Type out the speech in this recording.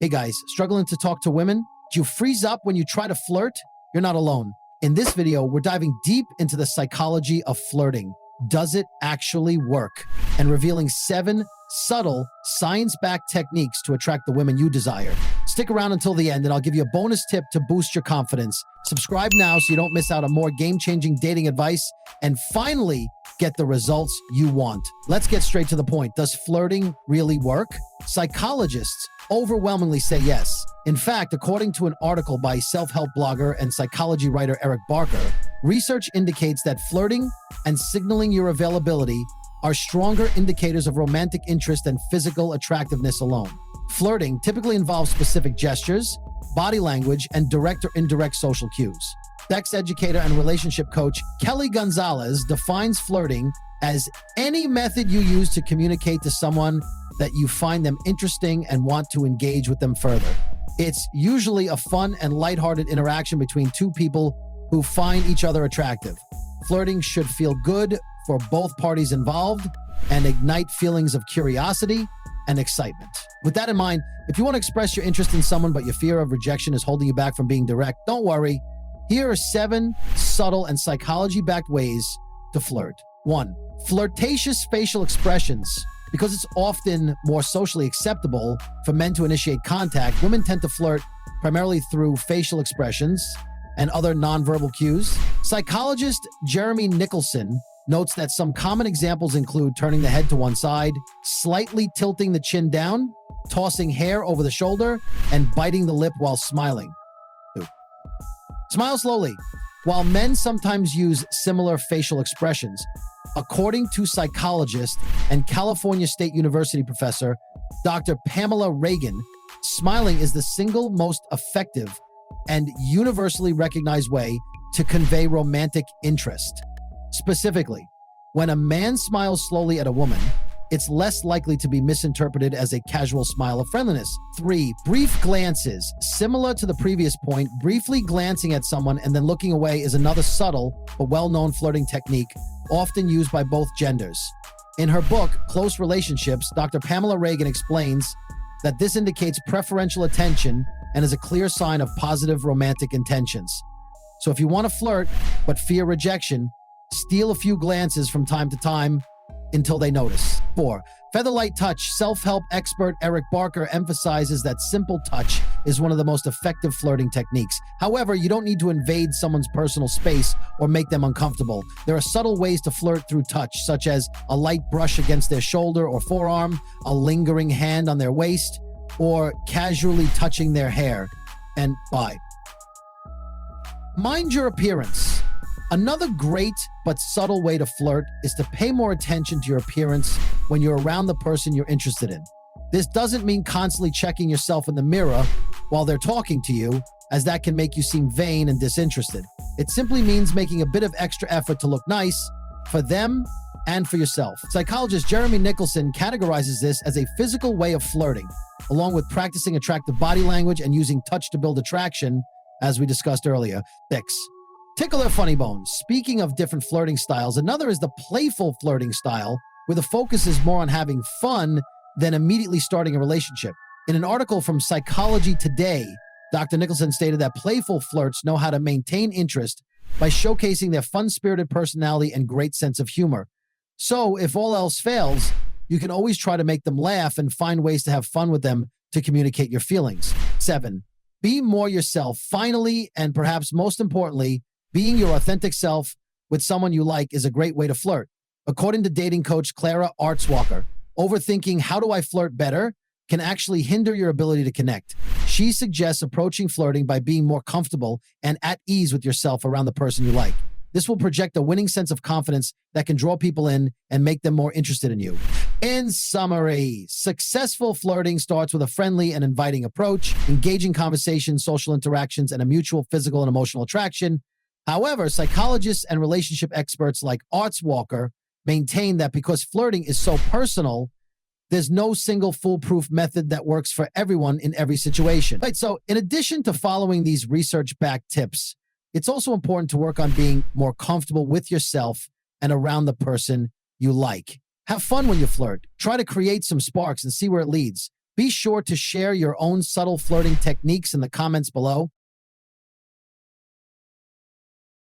Hey guys, struggling to talk to women? Do you freeze up when you try to flirt? You're not alone. In this video, we're diving deep into the psychology of flirting. Does it actually work? And revealing 7 subtle, science-backed techniques to attract the women you desire. Stick around until the end and I'll give you a bonus tip to boost your confidence. Subscribe now so you don't miss out on more game-changing dating advice and finally get the results you want. Let's get straight to the point. Does flirting really work? Psychologists overwhelmingly say yes. In fact, according to an article by self-help blogger and psychology writer Eric Barker, research indicates that flirting and signaling your availability are stronger indicators of romantic interest than physical attractiveness alone. Flirting typically involves specific gestures, body language, and direct or indirect social cues. Sex educator and relationship coach Kelly Gonzalez defines flirting as any method you use to communicate to someone that you find them interesting and want to engage with them further. It's usually a fun and lighthearted interaction between two people who find each other attractive. Flirting should feel good for both parties involved and ignite feelings of curiosity and excitement. With that in mind, if you want to express your interest in someone but your fear of rejection is holding you back from being direct, don't worry. Here are 7 subtle and psychology-backed ways to flirt. 1. Flirtatious facial expressions. Because it's often more socially acceptable for men to initiate contact, women tend to flirt primarily through facial expressions and other nonverbal cues. Psychologist Jeremy Nicholson notes that some common examples include turning the head to one side, slightly tilting the chin down, tossing hair over the shoulder, and biting the lip while smiling. 2. Smile slowly. While men sometimes use similar facial expressions, according to psychologist and California State University professor Dr. Pamela Reagan, smiling is the single most effective and universally recognized way to convey romantic interest. Specifically, when a man smiles slowly at a woman, it's less likely to be misinterpreted as a casual smile of friendliness. 3. Brief glances. Similar to the previous point, briefly glancing at someone and then looking away is another subtle but well-known flirting technique, often used by both genders. In her book, Close Relationships, Dr. Pamela Reagan explains that this indicates preferential attention and is a clear sign of positive romantic intentions. So if you want to flirt but fear rejection, steal a few glances from time to time until they notice. 4. Featherlight touch. Self-help expert Eric Barker emphasizes that simple touch is one of the most effective flirting techniques. However, you don't need to invade someone's personal space or make them uncomfortable. There are subtle ways to flirt through touch, such as a light brush against their shoulder or forearm, a lingering hand on their waist, or casually touching their hair. And 5. Mind your appearance. Another great but subtle way to flirt is to pay more attention to your appearance when you're around the person you're interested in. This doesn't mean constantly checking yourself in the mirror while they're talking to you, as that can make you seem vain and disinterested. It simply means making a bit of extra effort to look nice for them and for yourself. Psychologist Jeremy Nicholson categorizes this as a physical way of flirting, along with practicing attractive body language and using touch to build attraction, as we discussed earlier. 6. Tickle their funny bones. Speaking of different flirting styles, another is the playful flirting style, where the focus is more on having fun than immediately starting a relationship. In an article from Psychology Today, Dr. Nicholson stated that playful flirts know how to maintain interest by showcasing their fun-spirited personality and great sense of humor. So, if all else fails, you can always try to make them laugh and find ways to have fun with them to communicate your feelings. 7. Be more yourself. Finally, and perhaps most importantly, being your authentic self with someone you like is a great way to flirt. According to dating coach Clara Artswalker, overthinking how do I flirt better can actually hinder your ability to connect. She suggests approaching flirting by being more comfortable and at ease with yourself around the person you like. This will project a winning sense of confidence that can draw people in and make them more interested in you. In summary, successful flirting starts with a friendly and inviting approach, engaging conversations, social interactions, and a mutual physical and emotional attraction. However, psychologists and relationship experts like Artswalker maintain that because flirting is so personal, there's no single foolproof method that works for everyone in every situation. Right, so in addition to following these research-backed tips, it's also important to work on being more comfortable with yourself and around the person you like. Have fun when you flirt. Try to create some sparks and see where it leads. Be sure to share your own subtle flirting techniques in the comments below.